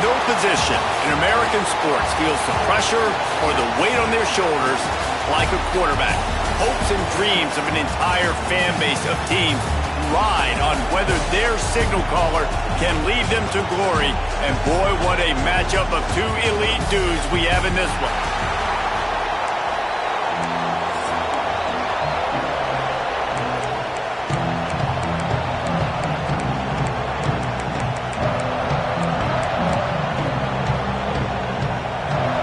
no position in American sports feels the pressure or the weight on their shoulders like a quarterback. Hopes and dreams of an entire fan base of teams ride on whether their signal caller can lead them to glory. And boy, what a matchup of two elite dudes we have in this one.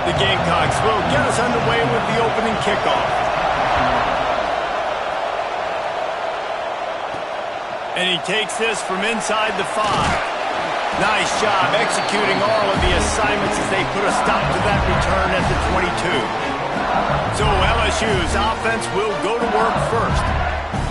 The Gamecocks will get us underway with the opening kickoff. And he takes this from inside the 5. Nice job executing all of the assignments as they put a stop to that return at the 22. So LSU's offense will go to work first.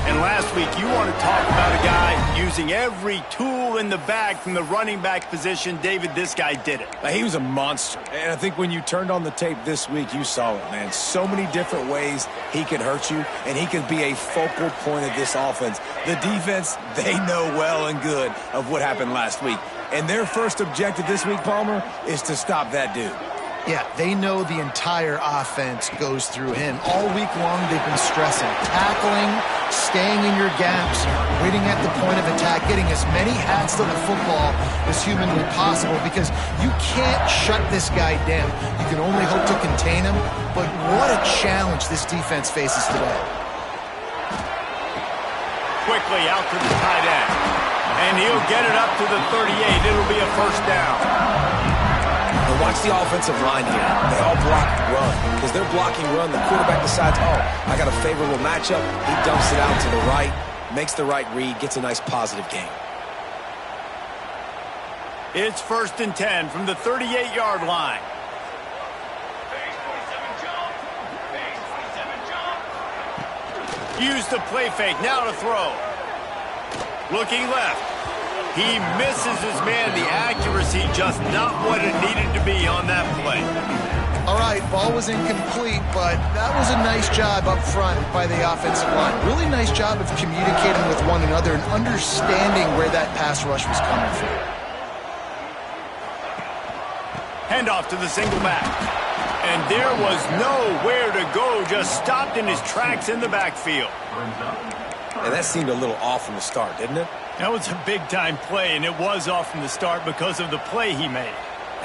And last week, you want to talk about a guy using every tool in the bag from the running back position. David, this guy did it. He was a monster. And I think when you turned on the tape this week, you saw it, man. So many different ways he can hurt you, and he can be a focal point of this offense. The defense, they know well and good of what happened last week. And their first objective this week, Palmer, is to stop that dude. Yeah, they know the entire offense goes through him. All week long, they've been stressing, tackling, staying in your gaps, waiting at the point of attack, getting as many hats to the football as humanly possible, because you can't shut this guy down. You can only hope to contain him, but what a challenge this defense faces today. Quickly out to the tight end, and he'll get it up to the 38. It'll be a first down. And watch the offensive line here. They all block run. Because they're blocking run, the quarterback decides, oh, I got a favorable matchup. He dumps it out to the right, makes the right read, gets a nice positive gain. It's 1st and 10 from the 38-yard line. Use the play fake, now to throw. Looking left. He misses his man. The accuracy just not what it needed to be on that play. All right, ball was incomplete, but that was a nice job up front by the offensive line. Really nice job of communicating with one another and understanding where that pass rush was coming from. Handoff to the single back. And there was nowhere to go, just stopped in his tracks in the backfield. And that seemed a little off from the start, didn't it? That was a big-time play, and it was off from the start because of the play he made.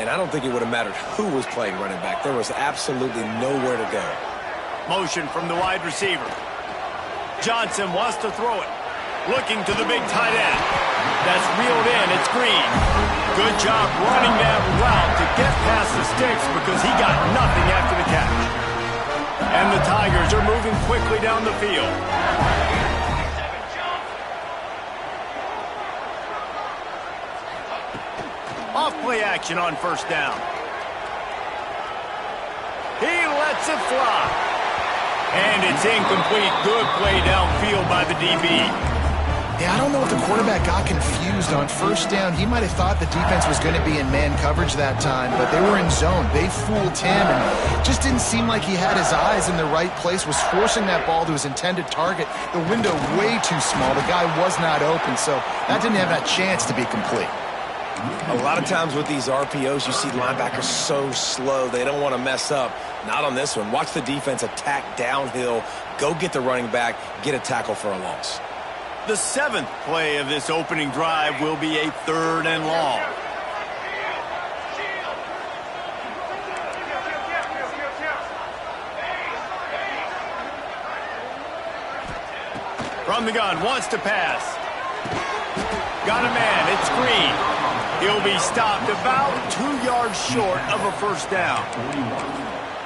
And I don't think it would have mattered who was playing running back. There was absolutely nowhere to go. Motion from the wide receiver. Johnson wants to throw it. Looking to the big tight end. That's reeled in. It's Green. Good job running that route to get past the sticks because he got nothing after the catch. And the Tigers are moving quickly down the field. Off-play action on first down. He lets it fly. And it's incomplete. Good play downfield by the DB. Yeah, I don't know if the quarterback got confused on first down. He might have thought the defense was going to be in man coverage that time, but they were in zone. They fooled him, and it just didn't seem like he had his eyes in the right place, was forcing that ball to his intended target. The window way too small. The guy was not open, so that didn't have that chance to be complete. A lot of times with these RPOs, you see linebackers so slow, they don't want to mess up. Not on this one. Watch the defense attack downhill, go get the running back, get a tackle for a loss. The 7th play of this opening drive will be a 3rd and long. From the gun, wants to pass. Got a man, it's Green. He'll be stopped about 2 yards short of a first down.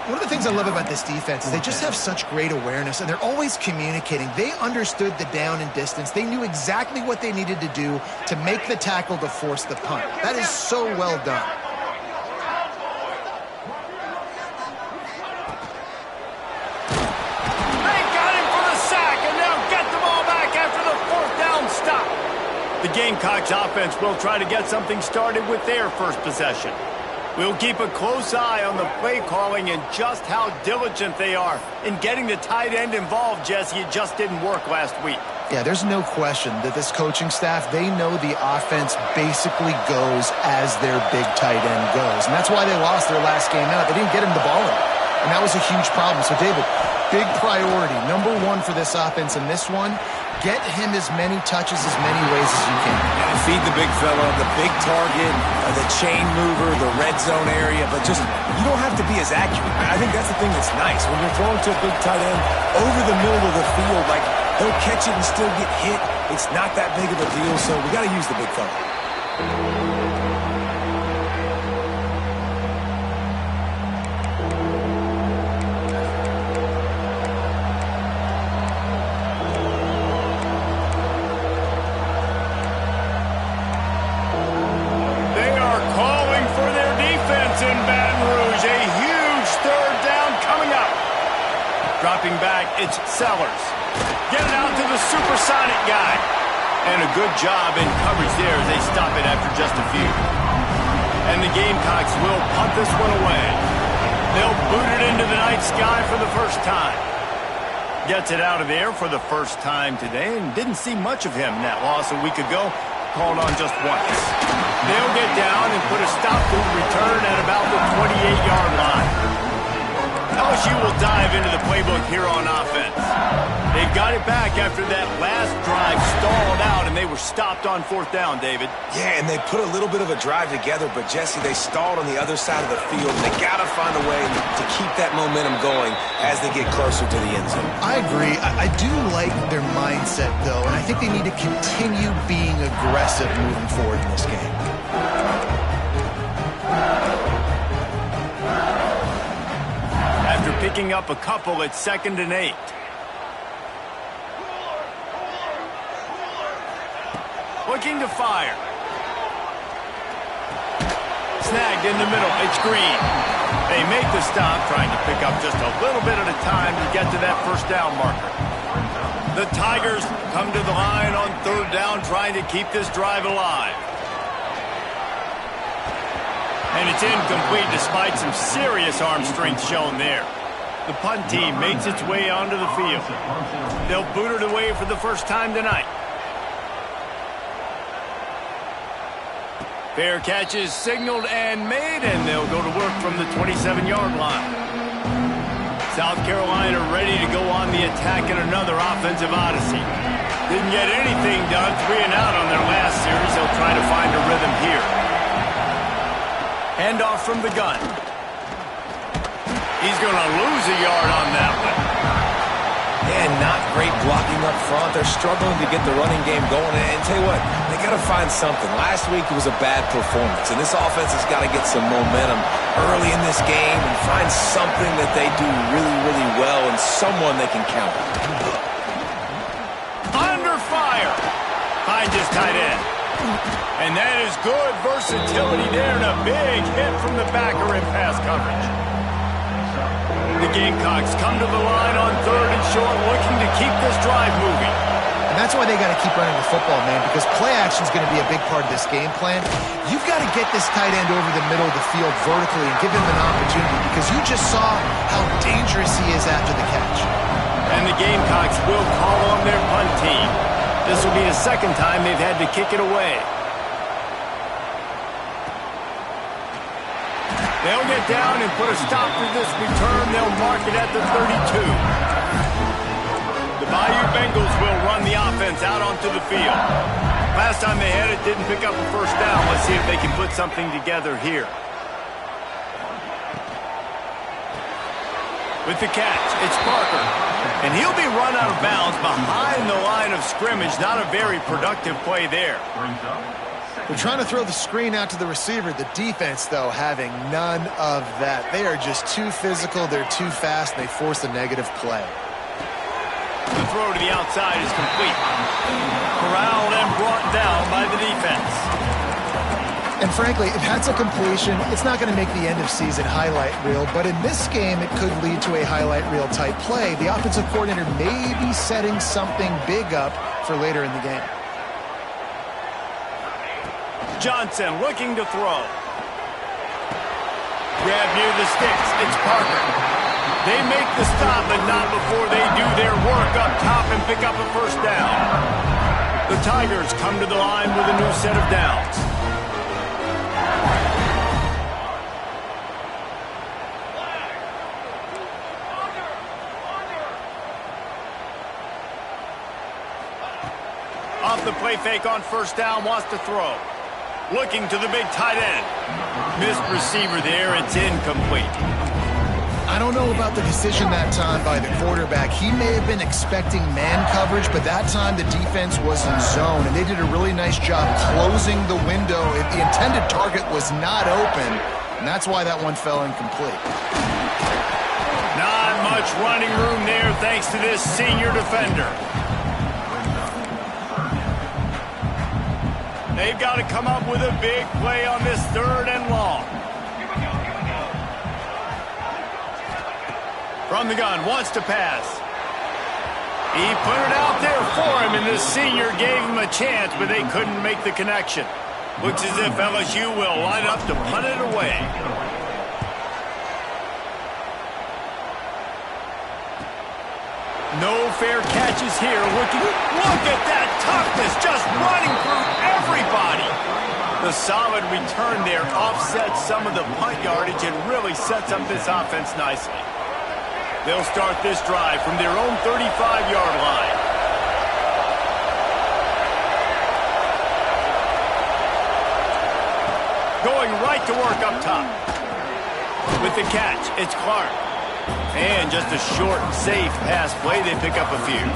One of the things I love about this defense is they just have such great awareness, and they're always communicating. They understood the down and distance. They knew exactly what they needed to do to make the tackle to force the punt. That is so well done. They got him for the sack, and now get the ball back after the 4th down stop. The Gamecocks offense will try to get something started with their first possession. We'll keep a close eye on the play calling and just how diligent they are in getting the tight end involved, Jesse. It just didn't work last week. Yeah, there's no question that this coaching staff, they know the offense basically goes as their big tight end goes. And that's why they lost their last game out. They didn't get him the ball in. And that was a huge problem. So, David, big priority, number one for this offense in this one, get him as many touches as many ways as you can. And feed the big fella, the big target, the chain mover, the red zone area. But just, you don't have to be as accurate. I think that's the thing that's nice. When you're throwing to a big tight end over the middle of the field, like, he'll catch it and still get hit. It's not that big of a deal, so we got to use the big fella. They are calling for their defense in Baton Rouge. A huge third down coming up. Dropping back, it's Sellers. Get it out to the supersonic guy. And a good job in coverage there as they stop it after just a few. And the Gamecocks will punt this one away. They'll boot it into the night sky for the first time. Gets it out of there for the first time today and didn't see much of him in that loss a week ago. Called on just once. They'll get down and put a stop to the return at about the 28-yard line. LSU will dive into the playbook here on offense. They've got it back after that last drive stalled out, and they were stopped on fourth down, David. Yeah, and they put a little bit of a drive together, but, Jesse, they stalled on the other side of the field, and they got to find a way to keep that momentum going as they get closer to the end zone. I agree. I do like their mindset, though, and I think they need to continue being aggressive moving forward in this game. After picking up a couple at 2nd and 8. Looking to fire. Snagged in the middle. It's Green. They make the stop, trying to pick up just a little bit at a time to get to that first down marker. The Tigers come to the line on third down, trying to keep this drive alive. And it's incomplete despite some serious arm strength shown there. The punt team makes its way onto the field. They'll boot it away for the first time tonight. Fair catch is signaled and made, and they'll go to work from the 27-yard line. South Carolina ready to go on the attack in another offensive odyssey. Didn't get anything done, 3 and out on their last series. They'll try to find a rhythm here. Handoff from the gun. He's going to lose a yard on that one. And not great blocking up front. They're struggling to get the running game going. And tell you what, they got to find something. Last week it was a bad performance, and this offense has got to get some momentum early in this game and find something that they do really, really well and someone they can count on. Under fire. Finds his tight end. And that is good versatility there, and a big hit from the backer in pass coverage. The Gamecocks come to the line on third and short, looking to keep this drive moving. And that's why they got to keep running the football, man, because play action is going to be a big part of this game plan. You've got to get this tight end over the middle of the field vertically and give him an opportunity, because you just saw how dangerous he is after the catch. And the Gamecocks will call on their punt team. This will be the second time they've had to kick it away. They'll get down and put a stop to this return. They'll mark it at the 32. The Bayou Bengals will run the offense out onto the field. Last time they had it, didn't pick up a first down. Let's see if they can put something together here. With the catch, it's Parker. And he'll be run out of bounds behind the line of scrimmage. Not a very productive play there. They're trying to throw the screen out to the receiver. The defense, though, having none of that. They are just too physical, they're too fast, and they force a negative play. The throw to the outside is complete. Corralled and brought down by the defense. And frankly, if that's a completion, it's not going to make the end-of-season highlight reel, but in this game, it could lead to a highlight reel type play. The offensive coordinator may be setting something big up for later in the game. Johnson looking to throw. Grab near the sticks. It's Parker. They make the stop, but not before they do their work up top and pick up a first down. The Tigers come to the line with a new set of downs. Off the play fake on first down, wants to throw. Looking to the big tight end. Missed receiver there, it's incomplete. I don't know about the decision that time by the quarterback. He may have been expecting man coverage, but that time the defense was in zone, and they did a really nice job closing the window. The intended target was not open, and that's why that one fell incomplete. Not much running room there thanks to this senior defender. They've got to come up with a big play on this 3rd and long. From the gun, wants to pass. He put it out there for him, and the senior gave him a chance, but they couldn't make the connection. Looks as if LSU will line up to punt it away. No fair catches here. Look at that toughness, just running through everybody. The solid return there offsets some of the punt yardage and really sets up this offense nicely. They'll start this drive from their own 35-yard line. Going right to work up top. With the catch, it's Clark. And just a short, safe pass play, they pick up a few.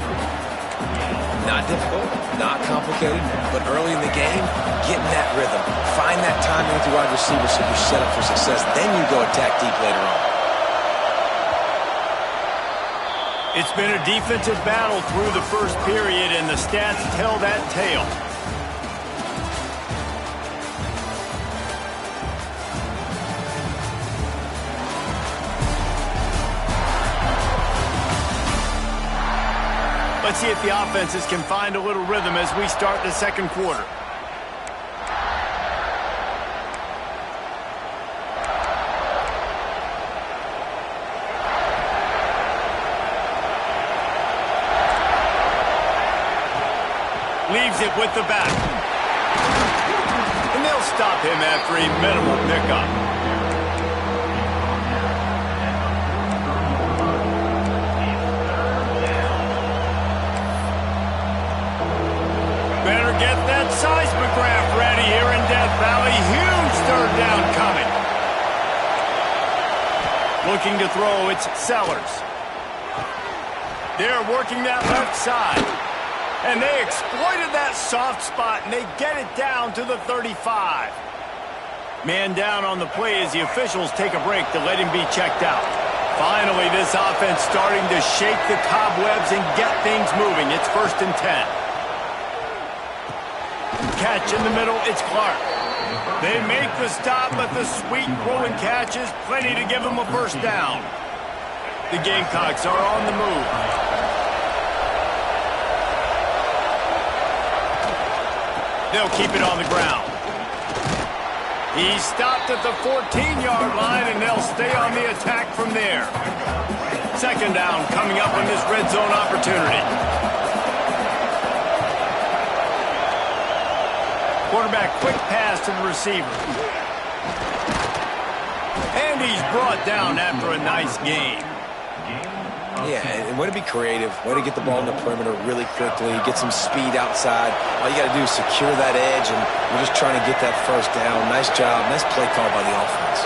Not difficult, not complicated, but early in the game, getting that rhythm. Find that timing with your wide receiver so you're set up for success. Then you go attack deep later on. It's been a defensive battle through the first period, and the stats tell that tale. Let's see if the offenses can find a little rhythm as we start the second quarter. Leaves it with the back. And they'll stop him after a minimal pickup. Better get that seismograph ready here in Death Valley. Huge 3rd down coming. Looking to throw, it's Sellers. They're working that left side. And they exploited that soft spot, and they get it down to the 35. Man down on the play as the officials take a break to let him be checked out. Finally, this offense starting to shake the cobwebs and get things moving. It's 1st and 10. Catch in the middle, it's Clark. They make the stop, but the sweet rolling catch is plenty to give them a first down. The Gamecocks are on the move. They'll keep it on the ground. He stopped at the 14-yard line, and they'll stay on the attack from there. 2nd down coming up on this red zone opportunity. Quarterback quick pass to the receiver. And he's brought down after a nice game. Yeah, and way to be creative, way to get the ball in the perimeter really quickly, get some speed outside. All you got to do is secure that edge, and we're just trying to get that first down. Nice job, nice play call by the offense.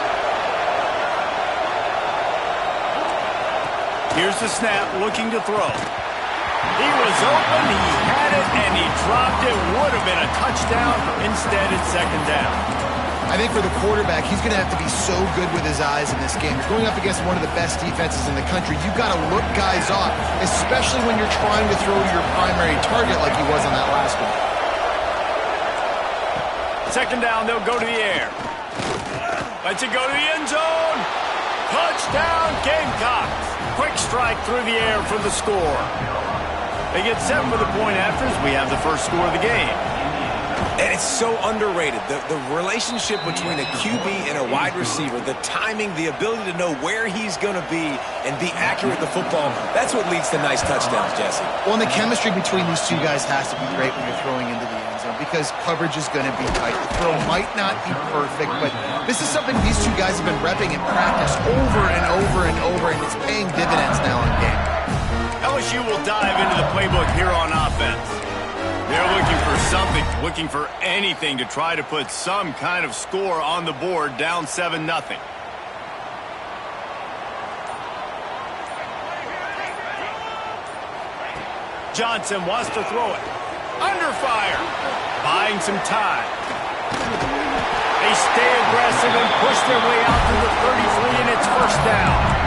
Here's the snap, looking to throw. He was open, he had it, and he dropped it. Would have been a touchdown. Instead, it's 2nd down. I think for the quarterback, he's going to have to be so good with his eyes in this game. You're going up against one of the best defenses in the country. You've got to look guys off, especially when you're trying to throw to your primary target like he was on that last one. 2nd down, they'll go to the air. Lets it go to the end zone. Touchdown, Gamecocks. Quick strike through the air for the score. They get set for the point after as we have the first score of the game. And it's so underrated. The relationship between a QB and a wide receiver, the timing, the ability to know where he's going to be and be accurate with the football, that's what leads to nice touchdowns, Jesse. Well, and the chemistry between these two guys has to be great when you're throwing into the end zone because coverage is going to be tight. The throw might not be perfect, but this is something these two guys have been repping in practice over and over and over, and it's paying dividends now in game. LSU will dive into the playbook here on offense. They're looking for something, looking for anything to try to put some kind of score on the board, down 7-0. Johnson wants to throw it. Under fire. Buying some time. They stay aggressive and push their way out to the 33, and it's first down.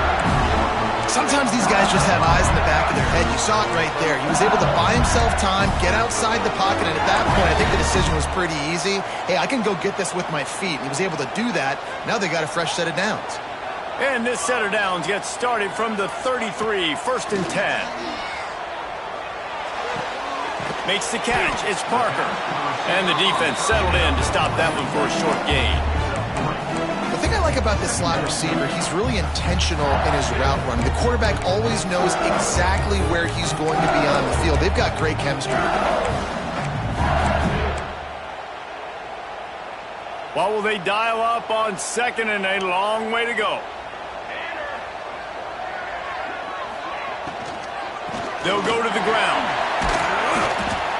Sometimes these guys just have eyes in the back of their head. You saw it right there. He was able to buy himself time, get outside the pocket, and at that point, I think the decision was pretty easy. Hey, I can go get this with my feet. And he was able to do that. Now they got a fresh set of downs. And this set of downs gets started from the 33, 1st and 10. Makes the catch. It's Parker. And the defense settled in to stop that one for a short gain. The thing I like about this slot receiver, he's really intentional in his route running. The quarterback always knows exactly where he's going to be on the field. They've got great chemistry. What will they dial up on 2nd and a long way to go? They'll go to the ground.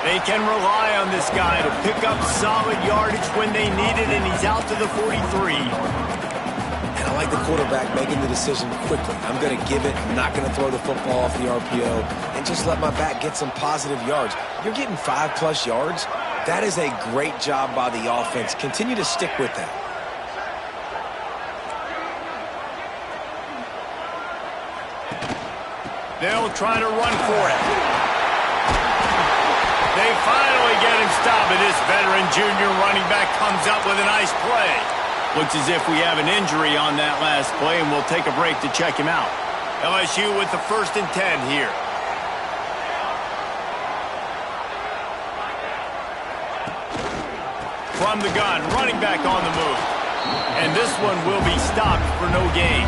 They can rely on this guy to pick up solid yardage when they need it, and he's out to the 43. And I like the quarterback making the decision quickly. I'm going to give it. I'm not going to throw the football off the RPO and just let my back get some positive yards. You're getting 5+ yards. That is a great job by the offense. Continue to stick with that. They'll try to run for it. They finally get him stopped, and this veteran junior running back comes up with a nice play. Looks as if we have an injury on that last play, and we'll take a break to check him out. LSU with the 1st and 10 here. From the gun, running back on the move. And this one will be stopped for no gain.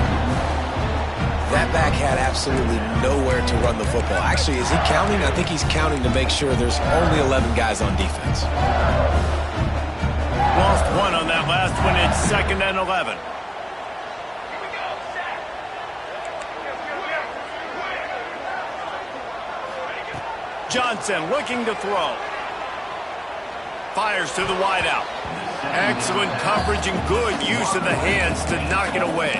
That back had absolutely nowhere to run the football. Actually, is he counting? I think he's counting to make sure there's only 11 guys on defense. Lost one on that last one. It's 2nd and 11. Johnson looking to throw. Fires to the wideout. Excellent coverage and good use of the hands to knock it away.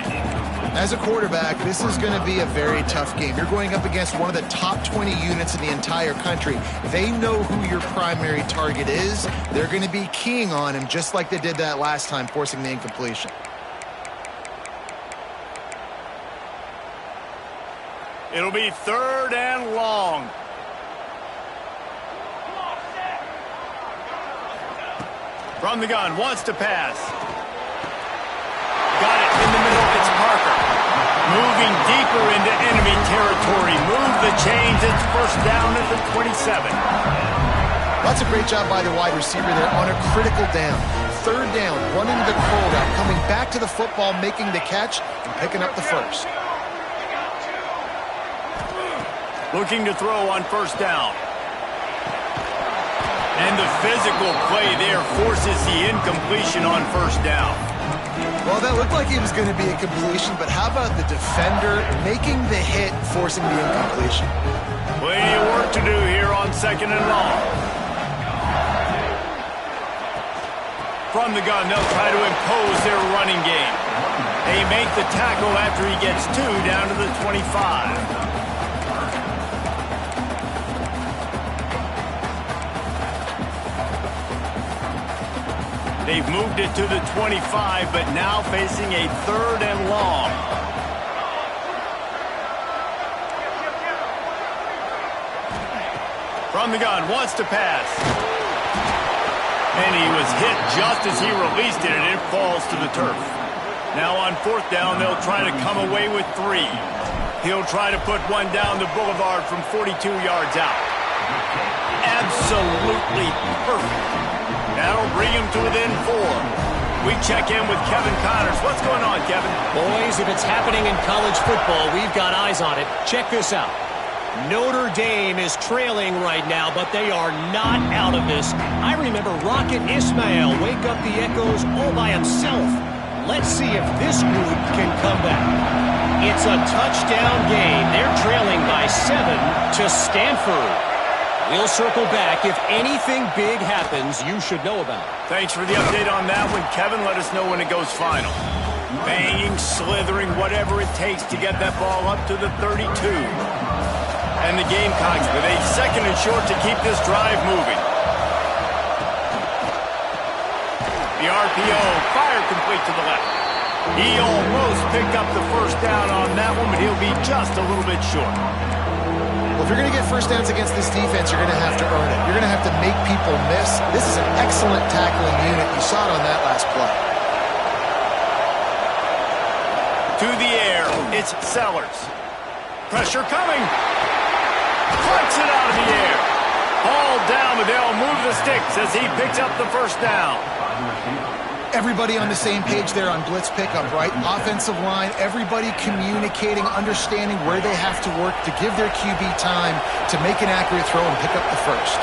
As a quarterback, this is going to be a very tough game. You're going up against one of the top 20 units in the entire country. They know who your primary target is. They're going to be keying on him just like they did that last time, forcing the incompletion. It'll be 3rd and long. From the gun, wants to pass. Got it in the middle, it's Parker. Moving deeper into enemy territory. Move the chains, it's 1st down at the 27. That's a great job by the wide receiver there on a critical down. 3rd down, running the curl route, coming back to the football, making the catch, and picking up the 1st. Looking to throw on 1st down. And the physical play there forces the incompletion on 1st down. Well, that looked like it was going to be a completion, but how about the defender making the hit, forcing the incompletion? Plenty of work to do here on 2nd and long. From the gun, they'll try to impose their running game. They make the tackle after he gets 2 down to the 25. They've moved it to the 25, but now facing a 3rd and long. From the gun, wants to pass. And he was hit just as he released it, and it falls to the turf. Now on 4th down, they'll try to come away with 3. He'll try to put one down the boulevard from 42 yards out. Absolutely perfect. That'll bring him to within 4. We check in with Kevin Connors. What's going on, Kevin? Boys, if it's happening in college football, we've got eyes on it. Check this out. Notre Dame is trailing right now, but they are not out of this. I remember Rocket Ismail wake up the echoes all by himself. Let's see if this group can come back. It's a touchdown game. They're trailing by 7 to Stanford. We'll circle back. If anything big happens, you should know about it. Thanks for the update on that one, Kevin. Let us know when it goes final. Banging, slithering, whatever it takes to get that ball up to the 32. And the Gamecocks with a 2nd and short to keep this drive moving. The RPO, fire complete to the left. He almost picked up the first down on that one, but he'll be just a little bit short. Well, if you're going to get first downs against this defense, you're going to have to earn it. You're going to have to make people miss. This is an excellent tackling unit. You saw it on that last play. To the air, it's Sellers. Pressure coming. Plucks it out of the air. Ball down, but they'll move the sticks as he picks up the first down. Everybody on the same page there on blitz pickup, right? Offensive line, everybody communicating, understanding where they have to work to give their QB time to make an accurate throw and pick up the first.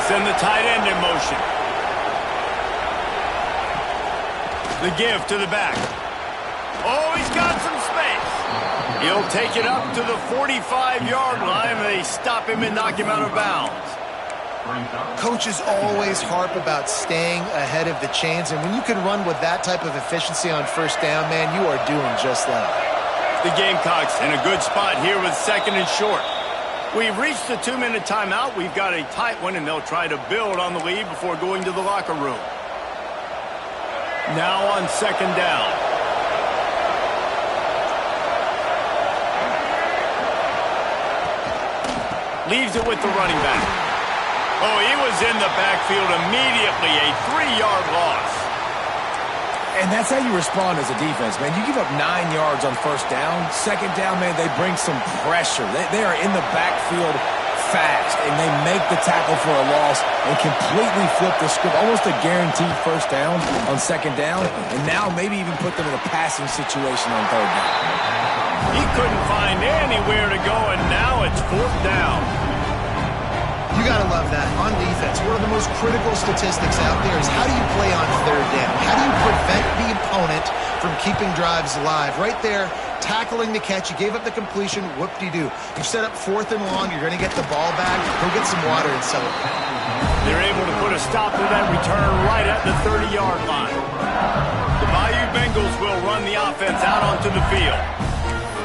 Send the tight end in motion. The give to the back. Oh, he's got some space. He'll take it up to the 45-yard line. They stop him and knock him out of bounds. Coaches always harp about staying ahead of the chains, and when you can run with that type of efficiency on first down, man, you are doing just that. The Gamecocks in a good spot here with 2nd and short. We've reached the 2-minute timeout. We've got a tight one, and they'll try to build on the lead before going to the locker room. Now on 2nd down. Leaves it with the running back. Oh, he was in the backfield immediately. A 3-yard loss. And that's how you respond as a defense, man. You give up 9 yards on first down. 2nd down, man, they bring some pressure. They are in the backfield fast, and they make the tackle for a loss and completely flip the script. Almost a guaranteed first down on 2nd down, and now maybe even put them in a passing situation on 3rd down. He couldn't find anywhere to go, and now it's 4th down. You got to love that. On defense, one of the most critical statistics out there is how do you play on 3rd down? How do you prevent the opponent from keeping drives alive? Right there, tackling the catch. You gave up the completion. Whoop-de-doo. You set up 4th and long. You're going to get the ball back. Go get some water and celebrate. They're able to put a stop to that return right at the 30-yard line. The Bayou Bengals will run the offense out onto the field.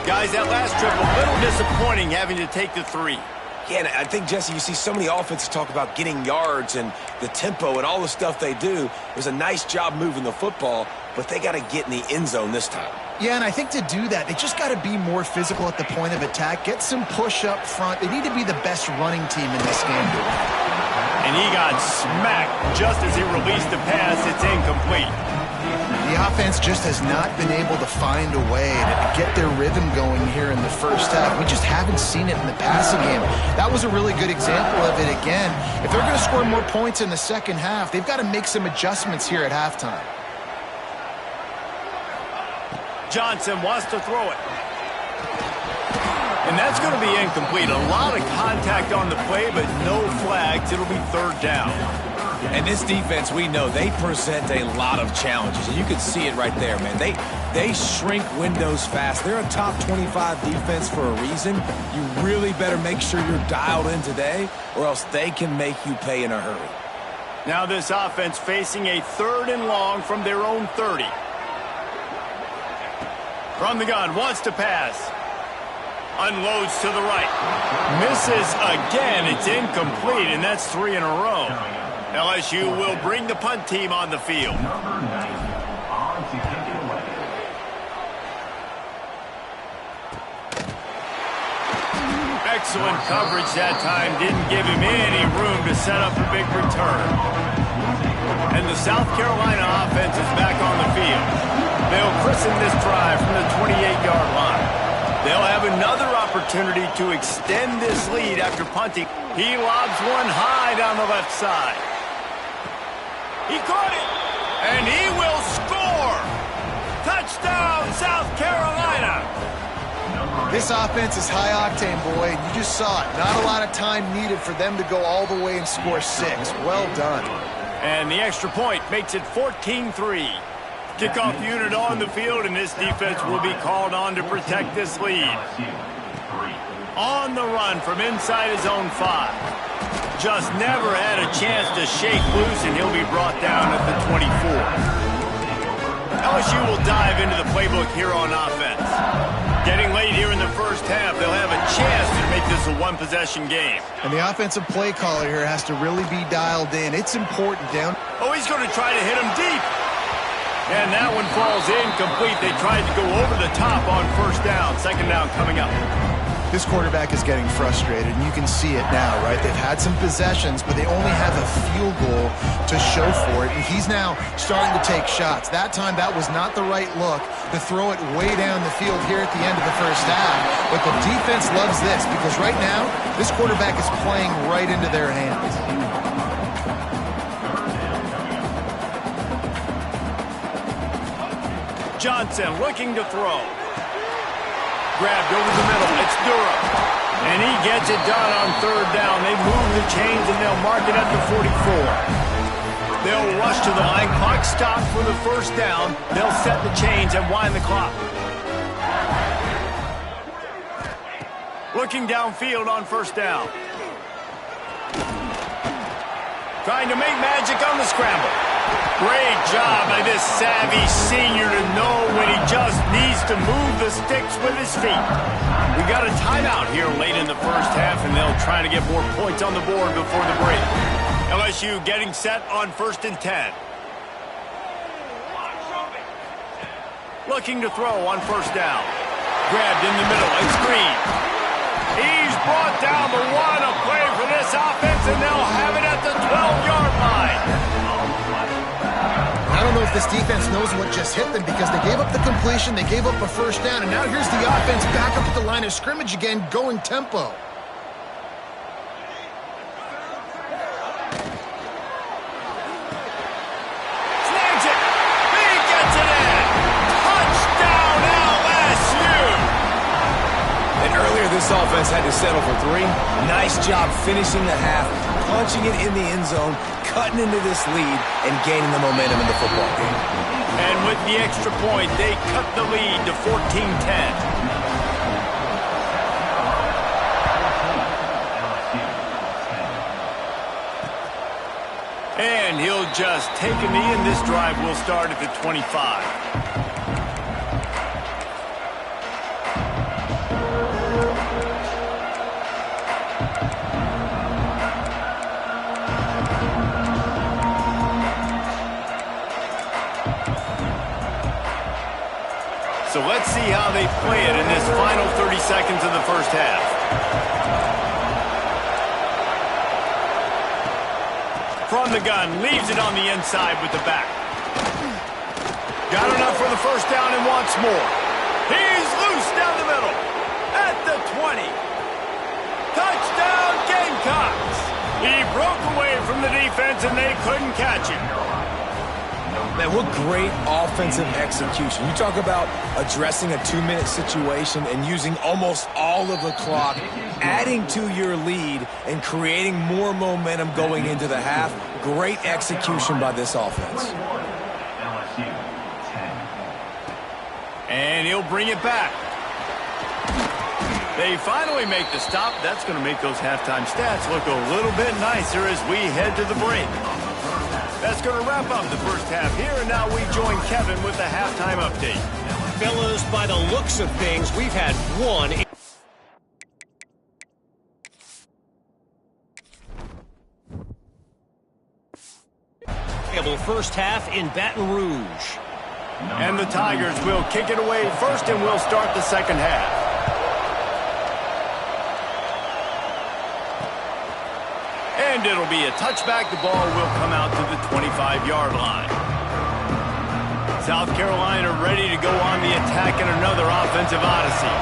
Guys, that last trip, a little disappointing having to take the 3. Yeah, and I think, Jesse, you see so many offenses talk about getting yards and the tempo and all the stuff they do. It was a nice job moving the football, but they got to get in the end zone this time. Yeah, and I think to do that, they just got to be more physical at the point of attack. Get some push up front. They need to be the best running team in this game. And he got smacked just as he released the pass. It's incomplete. The offense just has not been able to find a way to get their rhythm going here in the first half. We just haven't seen it in the passing game. That was a really good example of it again. If they're going to score more points in the second half, they've got to make some adjustments here at halftime. Johnson wants to throw it. And that's going to be incomplete. A lot of contact on the play, but no flags. It'll be 3rd down. And this defense, we know, they present a lot of challenges. And you can see it right there, man. They shrink windows fast. They're a top 25 defense for a reason. You really better make sure you're dialed in today, or else they can make you pay in a hurry. Now this offense facing a 3rd and long from their own 30. From the gun, wants to pass. Unloads to the right. Misses again. It's incomplete, and that's 3 in a row. LSU will bring the punt team on the field. Excellent coverage that time. Didn't give him any room to set up a big return. And the South Carolina offense is back on the field. They'll christen this drive from the 28-yard line. They'll have another opportunity to extend this lead after punting. He lobs one high down the left side. He caught it, and he will score. Touchdown, South Carolina. This offense is high octane, boy, and you just saw it. Not a lot of time needed for them to go all the way and score 6. Well done. And the extra point makes it 14-3. Kickoff unit on the field, and this defense will be called on to protect this lead. On the run from inside his own 5. Just never had a chance to shake loose, and he'll be brought down at the 24. LSU will dive into the playbook here on offense. Getting late here in the first half, they'll have a chance to make this a one-possession game. And the offensive play caller here has to really be dialed in. It's important down. Oh, he's going to try to hit him deep. And that one falls incomplete. They tried to go over the top on first down. Second down coming up. This quarterback is getting frustrated, and you can see it now, right? They've had some possessions, but they only have a field goal to show for it, and he's now starting to take shots. That time, that was not the right look to throw it way down the field here at the end of the first half, but the defense loves this because right now, this quarterback is playing right into their hands. Johnson looking to throw. Grabbed over the middle. It's Durham. And he gets it done on third down. They move the chains, and they'll mark it at the 44. They'll rush to the line. Clock stopped for the first down. They'll set the chains and wind the clock. Looking downfield on first down. Trying to make magic on the scramble. Great job by this savvy senior to know when he just needs to move the sticks with his feet. We got a timeout here late in the first half, and they'll try to get more points on the board before the break. LSU getting set on 1st and 10. Looking to throw on first down. Grabbed in the middle. It's Green. He's brought down the one. A play for this offense, and they'll have it at the 12-yard line. I don't know if this defense knows what just hit them because they gave up the completion, they gave up a first down, and now here's the offense back up at the line of scrimmage again, going tempo. Snags it. He gets it in. Touchdown, LSU. And earlier this offense had to settle for 3. Nice job finishing the half, punching it in the end zone, cutting into this lead, and gaining the momentum in the football game. And with the extra point, they cut the lead to 14-10. And he'll just take a knee, and this drive will start at the 25. So let's see how they play it in this final 30 seconds of the first half. From the gun, leaves it on the inside with the back. Got enough for the first down and wants more. He's loose down the middle. At the 20. Touchdown, Gamecocks. He broke away from the defense and they couldn't catch him. Man, what great offensive execution. You talk about addressing a 2-minute situation and using almost all of the clock, adding to your lead and creating more momentum going into the half. Great execution by this offense. And he'll bring it back. They finally make the stop. That's going to make those halftime stats look a little bit nicer as we head to the break. That's going to wrap up the first half here, and now we join Kevin with the halftime update. Fellas, by the looks of things, we've had one first half in Baton Rouge. And the Tigers will kick it away first, and we'll start the second half. And it'll be a touchback. The ball will come out to the 25-yard line. South Carolina ready to go on the attack in another offensive odyssey.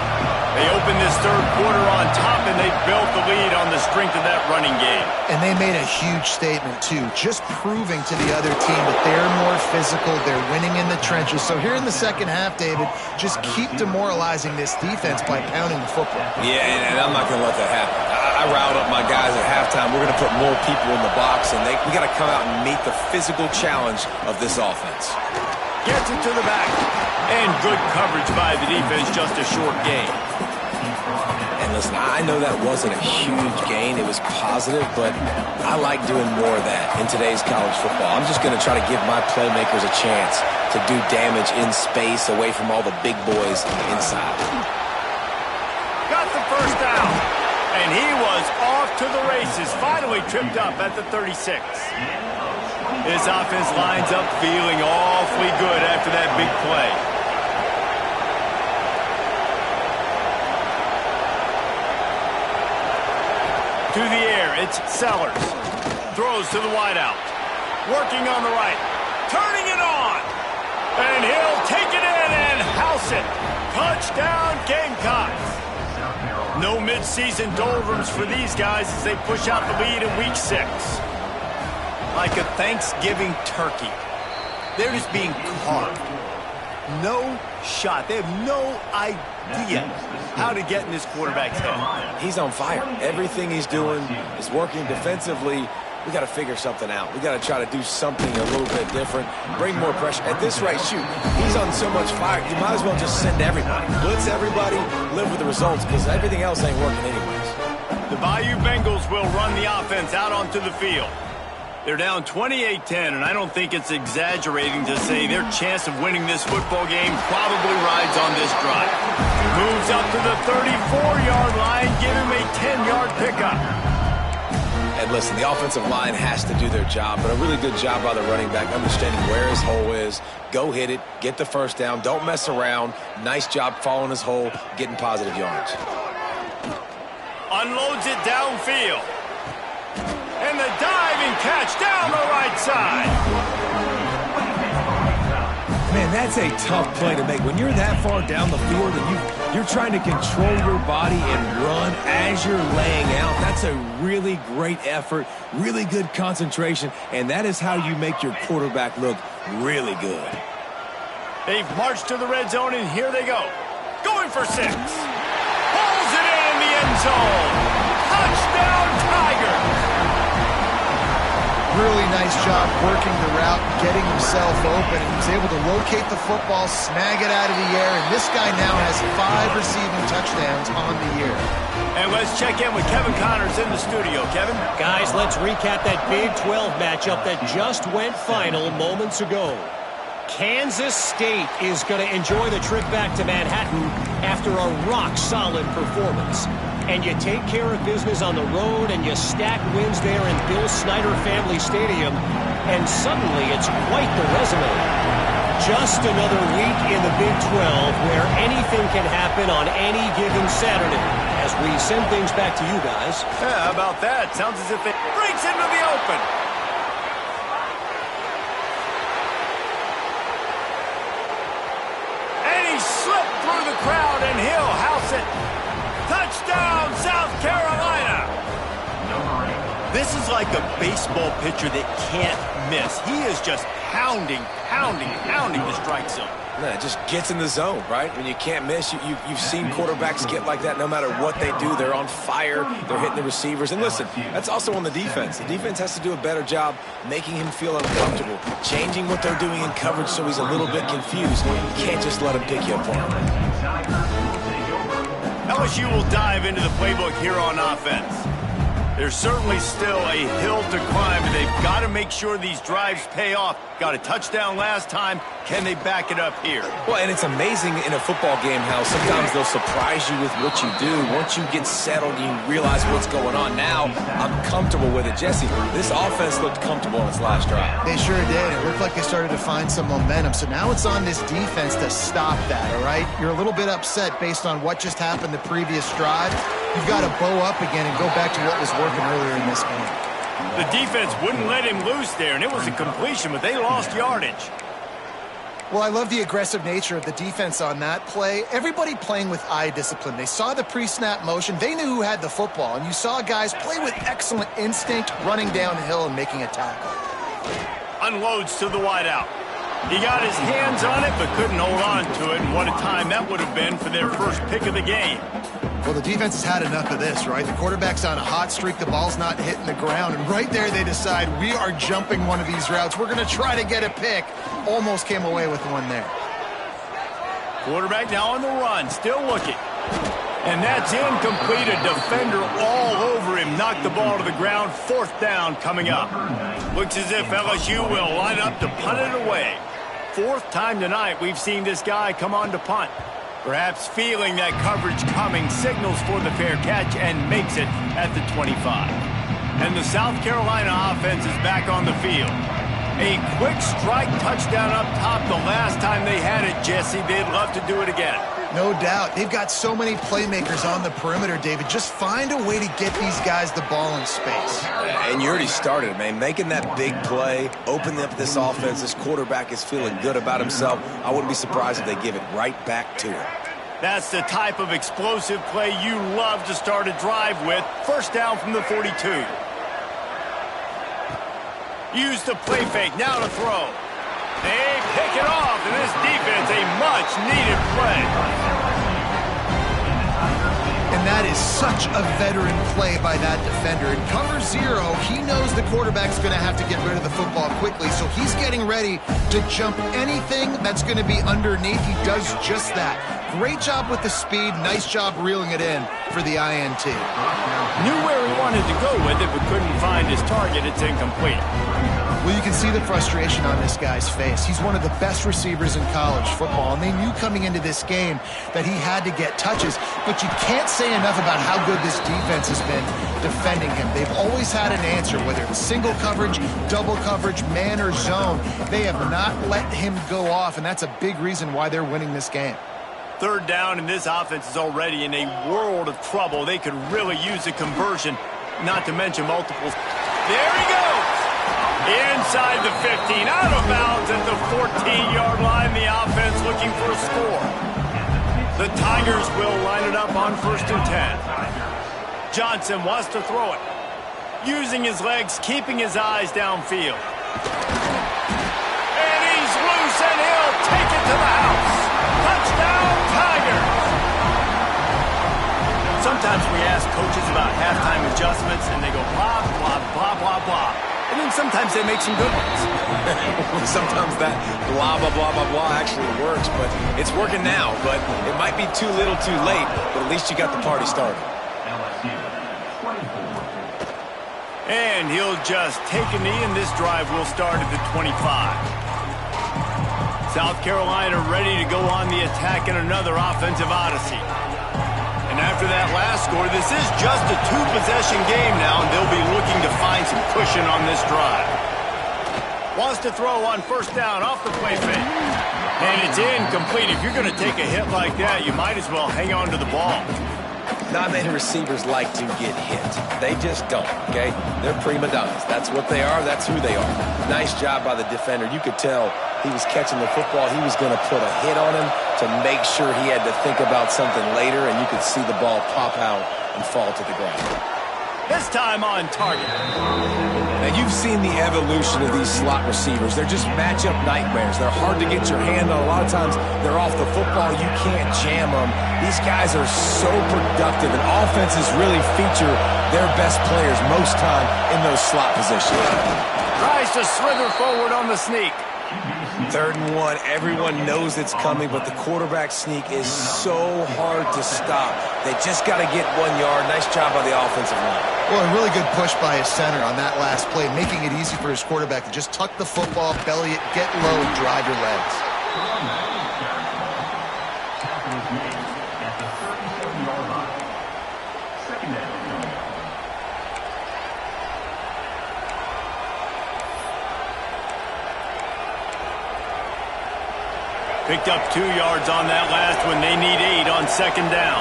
They opened this third quarter on top, and they built the lead on the strength of that running game. And they made a huge statement, too, just proving to the other team that they're more physical, they're winning in the trenches. So here in the second half, David, just keep demoralizing this defense by pounding the football. Yeah, and I'm not going to let that happen. I riled up my guys at halftime. We're going to put more people in the box, and we got to come out and meet the physical challenge of this offense. Gets it to the back. And good coverage by the defense, just a short gain. And listen, I know that wasn't a huge gain. It was positive, but I like doing more of that in today's college football. I'm just going to try to give my playmakers a chance to do damage in space away from all the big boys inside. Got the first down. And he was off to the races, finally tripped up at the 36. His offense lines up feeling awfully good after that big play. To the air, it's Sellers. Throws to the wideout. Working on the right. Turning it on. And he'll take it in and house it. Touchdown, Gamecocks. No mid-season doldrums for these guys as they push out the lead in Week 6. Like a Thanksgiving turkey. They're just being carved. No shot. They have no idea how to get in this quarterback's head. He's on fire. Everything he's doing is working defensively. We got to figure something out. We got to try to do something a little bit different. Bring more pressure. At this rate, shoot, he's on so much fire. You might as well just send everybody. Blitz everybody, live with the results, because everything else ain't working anyways. The Bayou Bengals will run the offense out onto the field. They're down 28-10, and I don't think it's exaggerating to say their chance of winning this football game probably rides on this drive. Moves up to the 34-yard line, give him a 10-yard pickup. And listen, the offensive line has to do their job, but a really good job by the running back, understanding where his hole is. Go hit it, get the first down, don't mess around. Nice job following his hole, getting positive yards. Unloads it downfield. And the diving catch down the right side. Man, that's a tough play to make. When you're that far down the field and you're trying to control your body and run as you're laying out, that's a really great effort, really good concentration, and that is how you make your quarterback look really good. They've marched to the red zone, and here they go. Going for 6. Pulls it in the end zone. Touchdown, Tigers. Really nice job working the route, getting himself open, and he's able to locate the football, snag it out of the air, and this guy now has 5 receiving touchdowns on the year. And let's check in with Kevin Connors in the studio. Kevin? Guys, let's recap that Big 12 matchup that just went final moments ago. Kansas State is going to enjoy the trip back to Manhattan after a rock-solid performance. And you take care of business on the road and you stack wins there in Bill Snyder Family Stadium, and suddenly it's quite the resume. Just another week in the Big 12 where anything can happen on any given Saturday. As we send things back to you guys. Yeah, how about that? Sounds as if it breaks into the open. And he slipped through the crowd, and he'll house it. Touchdown, South Carolina! This is like a baseball pitcher that can't miss. He is just pounding the strike zone. No, it just gets in the zone, right? When you can't miss, you've seen quarterbacks get like that no matter what they do. They're on fire. They're hitting the receivers. And listen, that's also on the defense. The defense has to do a better job making him feel uncomfortable, changing what they're doing in coverage so he's a little bit confused. You can't just let him pick you apart. LSU will dive into the playbook here on offense. There's certainly still a hill to climb, and they've got to make sure these drives pay off. Got a touchdown last time. Can they back it up here? Well, and it's amazing in a football game how sometimes they'll surprise you with what you do. Once you get settled, you realize what's going on. Now, I'm comfortable with it. Jesse, this offense looked comfortable in its last drive. They sure did. It looked like they started to find some momentum. So now it's on this defense to stop that, all right? You're a little bit upset based on what just happened the previous drive. You've got to bow up again and go back to what was working earlier in this game. The defense wouldn't let him loose there, and it was a completion, but they lost yardage. Well, I love the aggressive nature of the defense on that play. Everybody playing with eye discipline. They saw the pre-snap motion. They knew who had the football. And you saw guys play with excellent instinct, running downhill and making a tackle. Unloads to the wideout. He got his hands on it, but couldn't hold on to it. And what a time that would have been for their first pick of the game. Well, the defense has had enough of this, right? The quarterback's on a hot streak. The ball's not hitting the ground. And right there, they decide, we are jumping one of these routes. We're going to try to get a pick. Almost came away with one there. Quarterback now on the run, still looking. And that's incomplete. A defender all over him. Knocked the ball to the ground. 4th down coming up. Looks as if LSU will line up to punt it away. 4th time tonight we've seen this guy come on to punt. Perhaps feeling that coverage coming, signals for the fair catch and makes it at the 25. And the South Carolina offense is back on the field. A quick strike touchdown up top the last time they had it, Jesse. They'd love to do it again. No doubt. They've got so many playmakers on the perimeter, David. Just find a way to get these guys the ball in space. And you already started, man. Making that big play, opening up this offense. This quarterback is feeling good about himself. I wouldn't be surprised if they give it right back to him. That's the type of explosive play you love to start a drive with. 1st down from the 42. Use the play fake, now to throw. They pick it off, and this defense, a much-needed play. And that is such a veteran play by that defender. In cover 0, he knows the quarterback's going to have to get rid of the football quickly, so he's getting ready to jump anything that's going to be underneath. He does just that. Great job with the speed. Nice job reeling it in for the INT. Knew where he wanted to go with it, but couldn't find his target. It's incomplete. Well, you can see the frustration on this guy's face. He's one of the best receivers in college football, and they knew coming into this game that he had to get touches, but you can't say enough about how good this defense has been defending him. They've always had an answer, whether it's single coverage, double coverage, man or zone. They have not let him go off, and that's a big reason why they're winning this game. 3rd down, and this offense is already in a world of trouble. They could really use a conversion, not to mention multiples. There he goes! Inside the 15, out of bounds at the 14-yard line. The offense looking for a score. The Tigers will line it up on 1st and 10. Johnson wants to throw it. Using his legs, keeping his eyes downfield. And he's loose, and he'll take it to the house. Touchdown, Tigers! Sometimes we ask coaches about halftime adjustments, and they go blah, blah, blah, blah, blah. And then sometimes they make some good ones. Sometimes that blah, blah, blah, blah, blah actually works, but it's working now. But it might be too little too late, but at least you got the party started. And he'll just take a knee, and this drive will start at the 25. South Carolina ready to go on the attack in another offensive odyssey. And after that last score, this is just a 2-possession game now, and they'll be looking to find some cushion on this drive. Wants to throw on 1st down off the play fake. And it's incomplete. If you're going to take a hit like that, you might as well hang on to the ball. Not many receivers like to get hit. They just don't, okay? They're prima donnas. That's what they are. That's who they are. Nice job by the defender. You could tell he was catching the football. He was going to put a hit on him to make sure he had to think about something later, and you could see the ball pop out and fall to the ground. This time on target. Now, you've seen the evolution of these slot receivers. They're just matchup nightmares. They're hard to get your hand on. A lot of times, they're off the football. You can't jam them. These guys are so productive, and offenses really feature their best players most time in those slot positions. Tries to slither forward on the sneak. 3rd and 1. Everyone knows it's coming, but the quarterback sneak is so hard to stop. They just got to get 1 yard. Nice job by the offensive line. Well, a really good push by his center on that last play, making it easy for his quarterback to just tuck the football, belly it, get low, and drive your legs. Picked up 2 yards on that last one. They need 8 on 2nd down.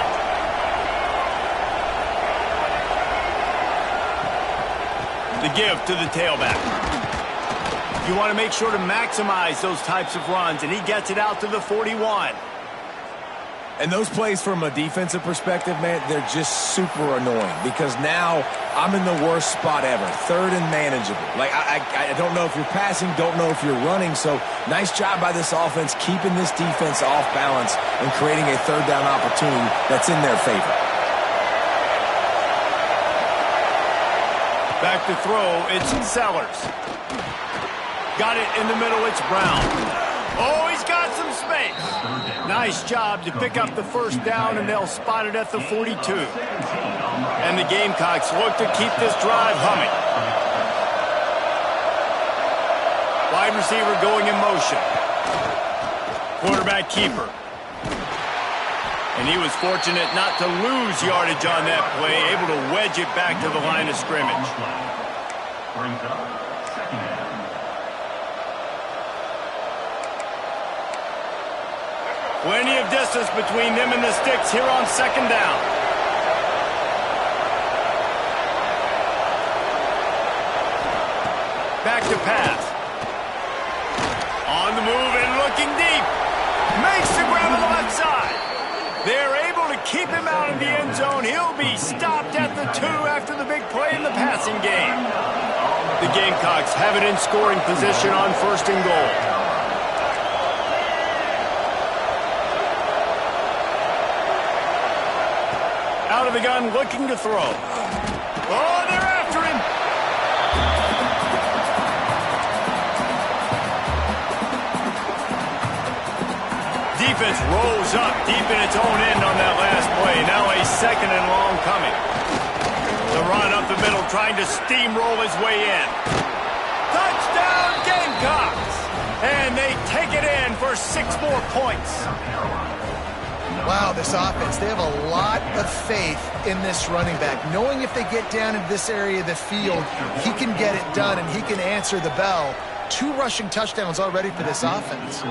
The give to the tailback. You want to make sure to maximize those types of runs, and he gets it out to the 41. And those plays from a defensive perspective, man, they're just super annoying because now I'm in the worst spot ever, third and manageable. Like, I don't know if you're passing, don't know if you're running, so nice job by this offense keeping this defense off balance and creating a third down opportunity that's in their favor. Back to throw, it's Sellers. Got it in the middle, it's Brown. Oh, he's got some space. Nice job to pick up the first down, and they'll spot it at the 42. And the Gamecocks look to keep this drive humming. Wide receiver going in motion. Quarterback keeper. And he was fortunate not to lose yardage on that play, able to wedge it back to the line of scrimmage. Plenty of distance between them and the sticks here on second down. Back to pass. On the move and looking deep. Makes the grab on the left side. They're able to keep him out of the end zone. He'll be stopped at the 2 after the big play in the passing game. The Gamecocks have it in scoring position on first and goal. Out of the gun, looking to throw. Oh, they're after him. Defense rolls up deep in its own end on that last play. Now a second and long coming. The run up the middle, trying to steamroll his way in. Touchdown, Gamecocks! And they take it in for 6 more points. Wow, this offense, they have a lot of faith in this running back. Knowing if they get down into this area of the field, he can get it done and he can answer the bell. 2 rushing touchdowns already for this offense.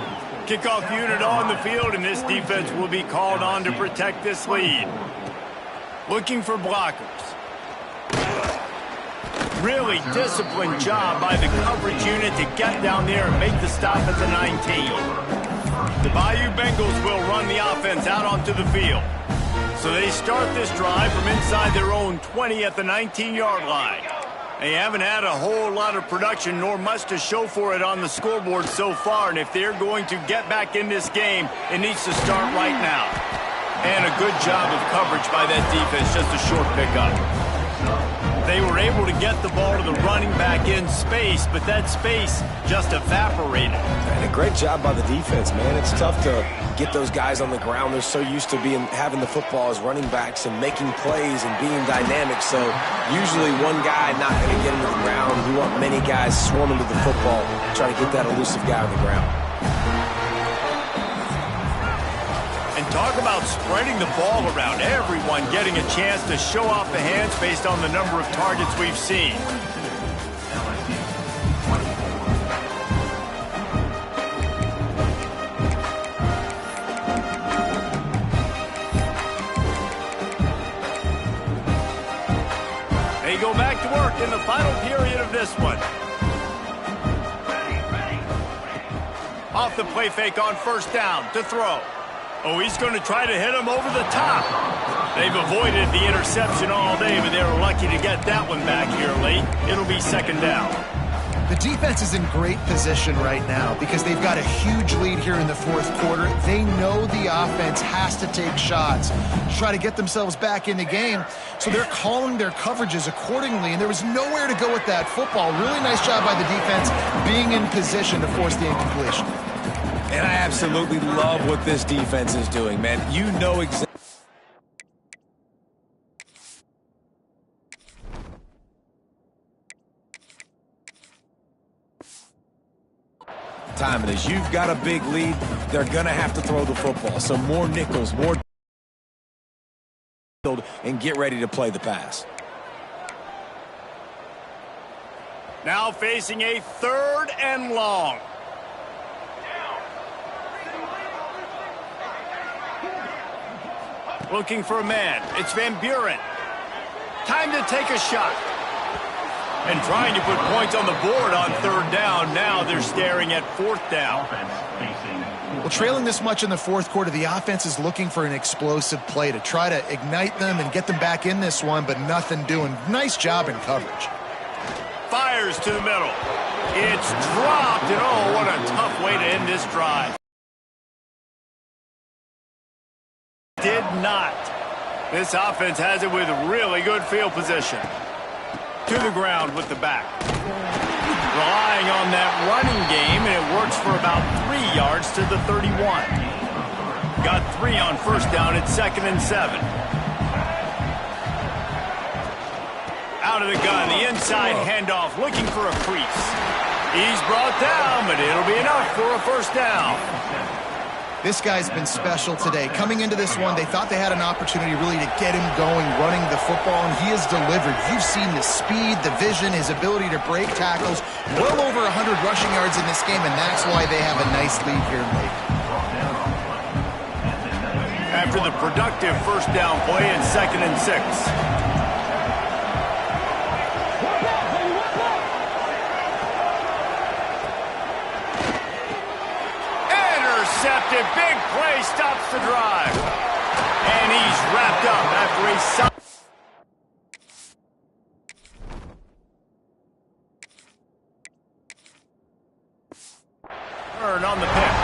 Kickoff unit on the field, and this defense will be called on to protect this lead. Looking for blockers. Really disciplined job by the coverage unit to get down there and make the stop at the 19. The Bayou Bengals will run the offense out onto the field. So they start this drive from inside their own 20 at the 19-yard line. They haven't had a whole lot of production nor much to show for it on the scoreboard so far, and if they're going to get back in this game, it needs to start right now. And a good job of coverage by that defense, just a short pickup. They were able to get the ball to the running back in space, but that space just evaporated. And a great job by the defense, man. It's tough to get those guys on the ground. They're so used to having the football as running backs and making plays and being dynamic. So usually one guy not going to get into the ground. You want many guys swarming to the football, trying to get that elusive guy on the ground. And talk about spreading the ball around. Everyone getting a chance to show off the hands based on the number of targets we've seen. They go back to work in the final period of this one. Off the play fake on first down to throw. Oh, he's going to try to hit him over the top. They've avoided the interception all day, but they were lucky to get that one back here late. It'll be second down. The defense is in great position right now because they've got a huge lead here in the fourth quarter. They know the offense has to take shots to try to get themselves back in the game, so they're calling their coverages accordingly, and there was nowhere to go with that football. Really nice job by the defense being in position to force the incompletion. And I absolutely love what this defense is doing, man. You know exactly. Time it is. You've got a big lead. They're going to have to throw the football. So more nickels, more and get ready to play the pass. Now facing a 3rd and long. Looking for a man. It's Van Buren. Time to take a shot. And trying to put points on the board on third down. Now they're staring at fourth down. Well, trailing this much in the fourth quarter, the offense is looking for an explosive play to try to ignite them and get them back in this one, but nothing doing. Nice job in coverage. Fires to the middle. It's dropped, and oh, what a tough way to end this drive. Did not. This offense has it with really good field position. To the ground with the back. Relying on that running game, and it works for about 3 yards to the 31. Got 3 on first down at 2nd and 7. Out of the gun, the inside handoff, looking for a crease. He's brought down, but it'll be enough for a first down. This guy's been special today. Coming into this one, they thought they had an opportunity really to get him going, running the football, and he has delivered. You've seen the speed, the vision, his ability to break tackles. Well over 100 rushing yards in this game, and that's why they have a nice lead here late. After the productive first down play in 2nd and 6. Intercepted. Big play stops the drive. And he's wrapped up after a turn on the pick.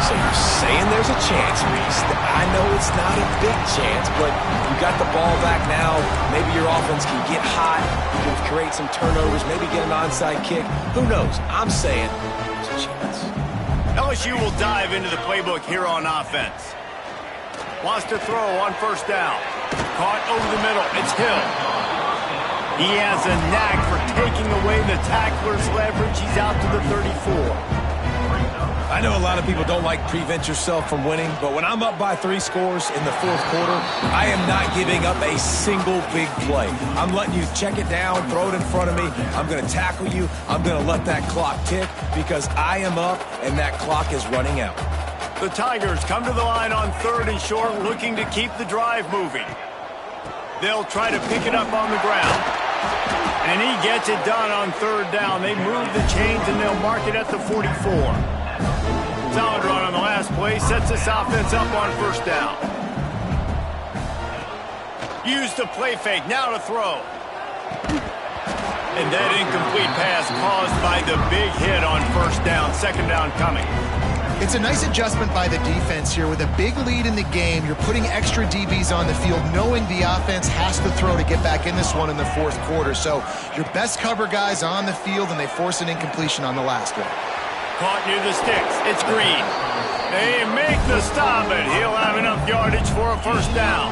So you're saying there's a chance, Reese. I know it's not a big chance, but you got the ball back now. Maybe your offense can get hot. You can create some turnovers, maybe get an onside kick. Who knows? I'm saying there's a chance. LSU will dive into the playbook here on offense. Wants to throw on first down. Caught over the middle. It's Hill. He has a knack for taking away the tackler's leverage. He's out to the 34. I know a lot of people don't like prevent yourself from winning, but when I'm up by 3 scores in the fourth quarter, I am not giving up a single big play. I'm letting you check it down, throw it in front of me. I'm going to tackle you. I'm going to let that clock tick because I am up and that clock is running out. The Tigers come to the line on 3rd and short, looking to keep the drive moving. They'll try to pick it up on the ground. And he gets it done on 3rd down. They move the chains and they'll mark it at the 44. Solid run on the last play, sets this offense up on first down. Used the play fake, now to throw. And that incomplete pass caused by the big hit on first down, 2nd down coming. It's a nice adjustment by the defense here. With a big lead in the game, you're putting extra DBs on the field, knowing the offense has to throw to get back in this one in the fourth quarter. So your best cover guys on the field, and they force an incompletion on the last one. Caught near the sticks. It's Green. They make the stop, and he'll have enough yardage for a first down.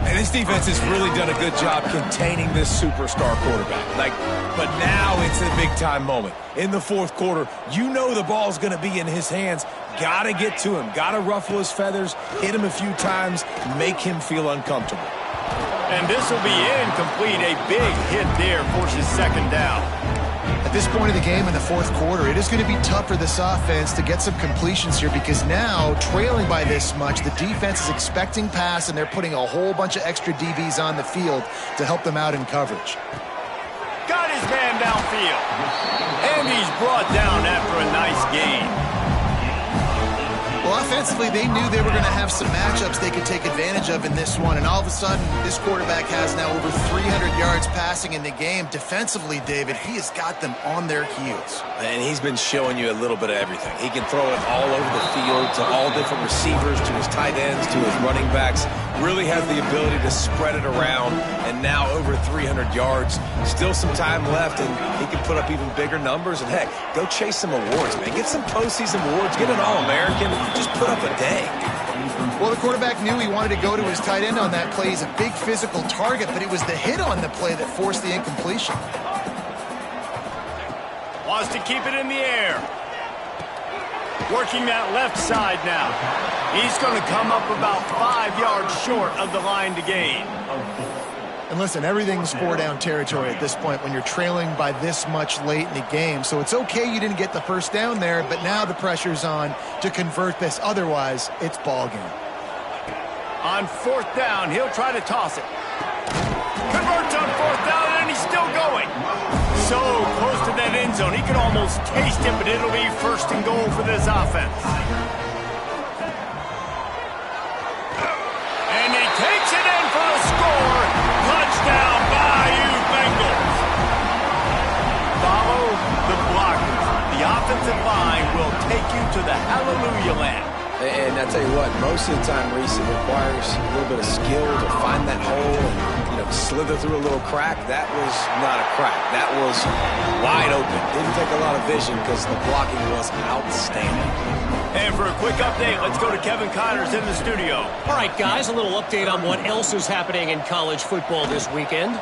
And this defense has really done a good job containing this superstar quarterback. But now it's a big-time moment. In the fourth quarter, you know the ball's going to be in his hands. Got to get to him. Got to ruffle his feathers, hit him a few times, make him feel uncomfortable. And this will be incomplete. A big hit there forces 2nd down. At this point of the game in the fourth quarter, it is going to be tough for this offense to get some completions here because now, trailing by this much, the defense is expecting pass, and they're putting a whole bunch of extra DBs on the field to help them out in coverage. Got his man downfield. And he's brought down after a nice gain. Well, offensively, they knew they were going to have some matchups they could take advantage of in this one, and all of a sudden, this quarterback has now over 300 yards passing in the game. Defensively, David, he has got them on their heels. And he's been showing you a little bit of everything. He can throw it all over the field to all different receivers, to his tight ends, to his running backs. Really has the ability to spread it around, and now over 300 yards. Still some time left, and he can put up even bigger numbers. And, heck, go chase some awards, man. Get some postseason awards. Get an All-American. Just put up a day. Well, the quarterback knew he wanted to go to his tight end on that play. He's a big physical target, but it was the hit on the play that forced the incompletion. Wants to keep it in the air. Working that left side now. He's going to come up about 5 yards short of the line to gain. And listen, everything's 4-down territory at this point when you're trailing by this much late in the game. So it's okay you didn't get the first down there, but now the pressure's on to convert this. Otherwise, it's ball game. On 4th down, he'll try to toss it. Converts on 4th down, and so close to that end zone. He could almost taste it, but it'll be first and goal for this offense. And he takes it in for the score. Touchdown, Bayou Bengals. Follow the blockers. The offensive line will take you to the hallelujah land. And I tell you what, most of the time, Reese, it requires a little bit of skill to find that hole and, slither through a little crack. That was not a crack. That was wide open. Didn't take a lot of vision because the blocking was outstanding. And for a quick update, let's go to Kevin Connors in the studio. All right, guys, a little update on what else is happening in college football this weekend.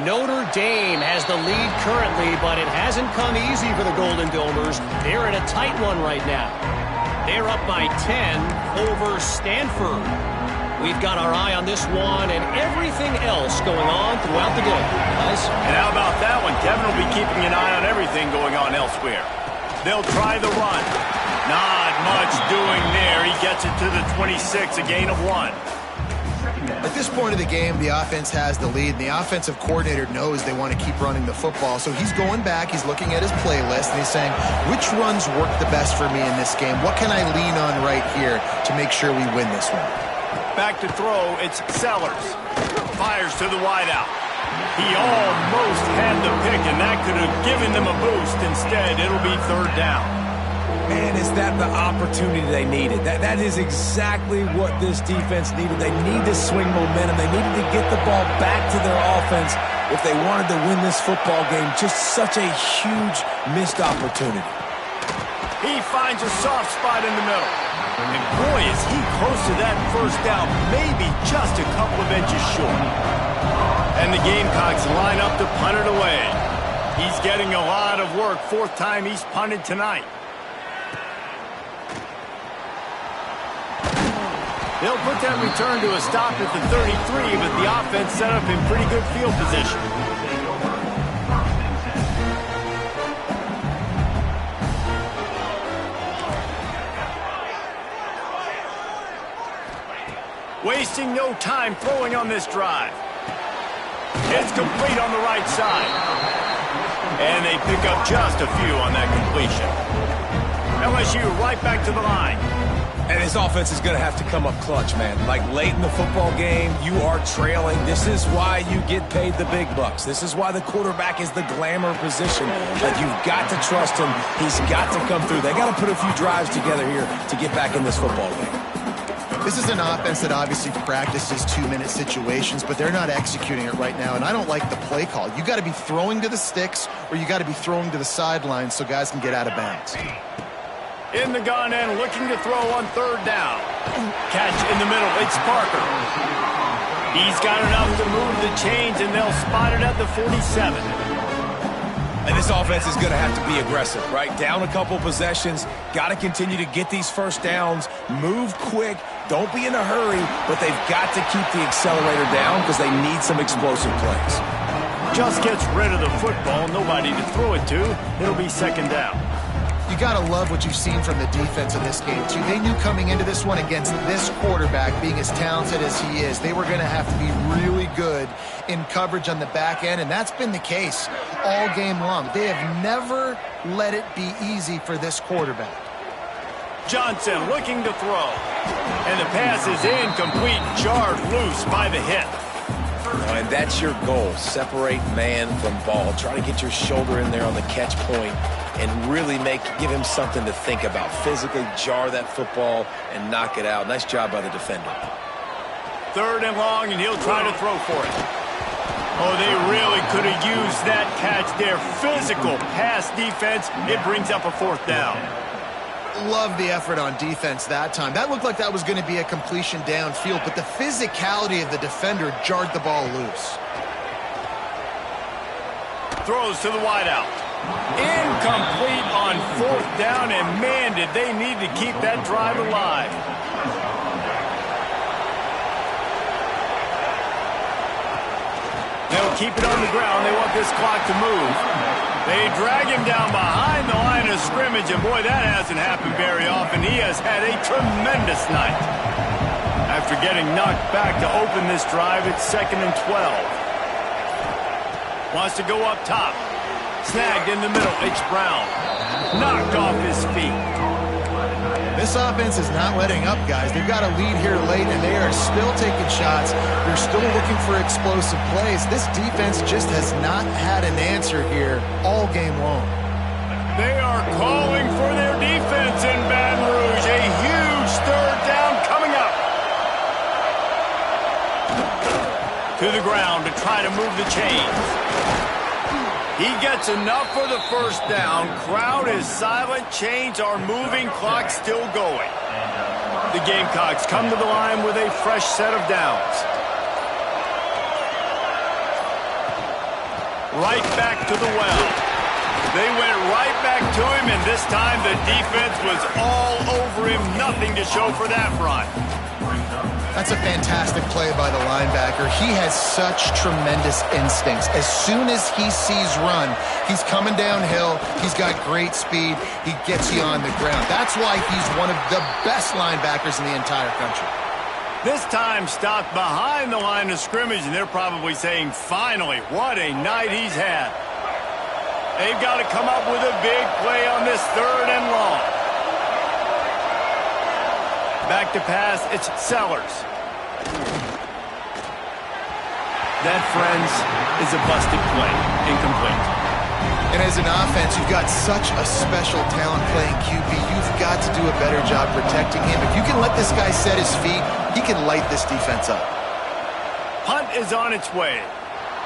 Notre Dame has the lead currently, but it hasn't come easy for the Golden Domers. They're in a tight one right now. They're up by 10 over Stanford. We've got our eye on this one and everything else going on throughout the game. Guys? And how about that one? Kevin will be keeping an eye on everything going on elsewhere. They'll try the run. Not much doing there. He gets it to the 26, a gain of 1. At this point of the game, the offense has the lead, and the offensive coordinator knows they want to keep running the football. So he's going back, he's looking at his playlist, and he's saying, which runs work the best for me in this game? What can I lean on right here to make sure we win this one? Back to throw, it's Sellers. Fires to the wideout. He almost had the pick, and that could have given them a boost. Instead, it'll be third down. Man, is that the opportunity they needed? That is exactly what this defense needed. They need to swing momentum. They needed to get the ball back to their offense if they wanted to win this football game. Just such a huge missed opportunity. He finds a soft spot in the middle. And boy, is he close to that first down, maybe just a couple of inches short. And the Gamecocks line up to punt it away. He's getting a lot of work. Fourth time he's punted tonight. They'll put that return to a stop at the 33, but the offense set up in pretty good field position. Wasting no time throwing on this drive. It's complete on the right side. And they pick up just a few on that completion. LSU right back to the line. And this offense is going to have to come up clutch, man. Like late in the football game, you are trailing. This is why you get paid the big bucks. This is why the quarterback is the glamour position. Like you've got to trust him. He's got to come through. They got to put a few drives together here to get back in this football game. This is an offense that obviously practices 2-minute situations, but they're not executing it right now, and I don't like the play call. You got to be throwing to the sticks, or you got to be throwing to the sidelines so guys can get out of bounds. In the gun and looking to throw on third down. Catch in the middle. It's Parker. He's got enough to move the chains, and they'll spot it at the 47. And this offense is going to have to be aggressive, right? Down a couple possessions. Got to continue to get these first downs. Move quick. Don't be in a hurry, but they've got to keep the accelerator down because they need some explosive plays. Just gets rid of the football. Nobody to throw it to. It'll be second down. You got to love what you've seen from the defense in this game, too. They knew coming into this one against this quarterback, being as talented as he is, they were going to have to be really good in coverage on the back end, and that's been the case all game long. They have never let it be easy for this quarterback. Johnson looking to throw. And the pass is incomplete, jarred loose by the hit. And that's your goal. Separate man from ball. Try to get your shoulder in there on the catch point and really give him something to think about. Physically jar that football and knock it out. Nice job by the defender. Third and long, and he'll try to throw for it. Oh, they really could have used that catch there. Physical pass defense. It brings up a fourth down. Love the effort on defense that time. That looked like that was going to be a completion downfield, but the physicality of the defender jarred the ball loose. Throws to the wideout. Incomplete on fourth down, and man, did they need to keep that drive alive. They'll keep it on the ground. They want this clock to move. They drag him down behind the line of scrimmage, and boy, that hasn't happened very often. He has had a tremendous night. After getting knocked back to open this drive, it's 2nd and 12. Wants to go up top. Snagged in the middle. It's Brown. Knocked off his feet. This offense is not letting up, guys. They've got a lead here late, and they are still taking shots. They're still looking for explosive plays. This defense just has not had an answer here all game long. They are calling for their defense in Baton Rouge. A huge third down coming up. To the ground to try to move the chains. He gets enough for the first down. Crowd is silent. Chains are moving. Clock still going. The Gamecocks come to the line with a fresh set of downs. Right back to the well. They went right back to him, and this time the defense was all over him. Nothing to show for that run. That's a fantastic play by the linebacker. He has such tremendous instincts. As soon as he sees run, he's coming downhill. He's got great speed. He gets you on the ground. That's why he's one of the best linebackers in the entire country. This time stopped behind the line of scrimmage, and they're probably saying, finally, what a night he's had. They've got to come up with a big play on this third and long. Back to pass, it's Sellers. That, friends, is a busted play. Incomplete. And as an offense, you've got such a special talent playing QB. You've got to do a better job protecting him. If you can let this guy set his feet, he can light this defense up. Punt is on its way.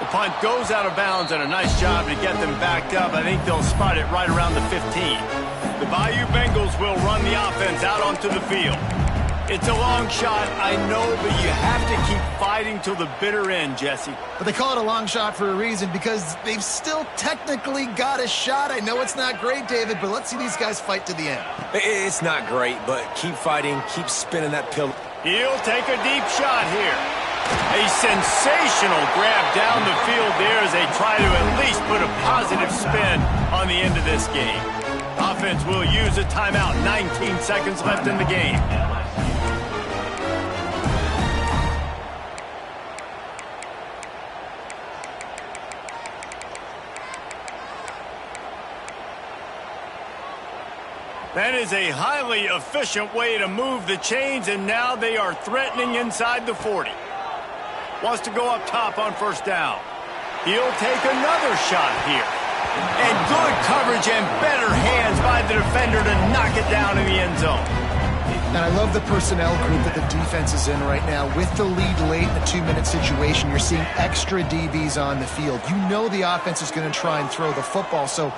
The punt goes out of bounds, and a nice job to get them backed up. I think they'll spot it right around the 15. The Bayou Bengals will run the offense out onto the field. It's a long shot, I know, but you have to keep fighting till the bitter end, Jesse. But they call it a long shot for a reason, because they've still technically got a shot. I know it's not great, David, but let's see these guys fight to the end. It's not great, but keep fighting, keep spinning that pillow. He'll take a deep shot here. A sensational grab down the field there as they try to at least put a positive spin on the end of this game. Offense will use a timeout. 19 seconds left in the game. That is a highly efficient way to move the chains, and now they are threatening inside the 40. Wants to go up top on first down. He'll take another shot here. And good coverage and better hands by the defender to knock it down in the end zone. And I love the personnel group that the defense is in right now. With the lead late in a 2-minute situation, you're seeing extra DBs on the field. You know the offense is going to try and throw the football, so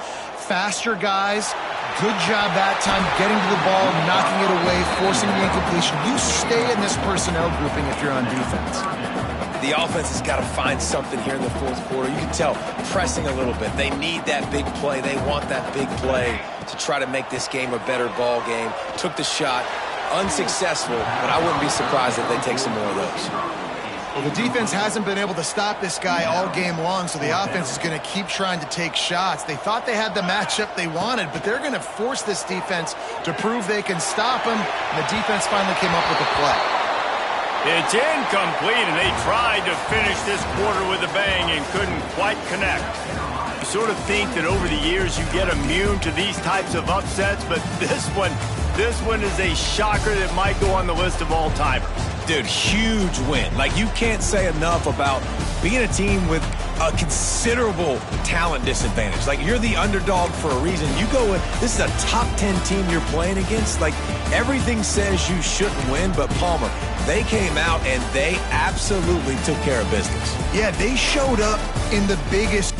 faster guys, good job that time getting to the ball, knocking it away, forcing the incompletion. You stay in this personnel grouping if you're on defense. The offense has got to find something here in the fourth quarter. You can tell, pressing a little bit. They need that big play. They want that big play to try to make this game a better ball game. Took the shot, unsuccessful, but I wouldn't be surprised if they take some more of those. Well, the defense hasn't been able to stop this guy all game long, so the offense is going to keep trying to take shots. They thought they had the matchup they wanted, but they're going to force this defense to prove they can stop him, and the defense finally came up with a play. It's incomplete, and they tried to finish this quarter with a bang and couldn't quite connect. You sort of think that over the years you get immune to these types of upsets, but this one is a shocker that might go on the list of all-timers. Dude, huge win. Like, you can't say enough about being a team with a considerable talent disadvantage. Like, you're the underdog for a reason. You go in, this is a top 10 team you're playing against. Like, everything says you shouldn't win, but Palmer, they came out and they absolutely took care of business. Yeah, they showed up in the biggest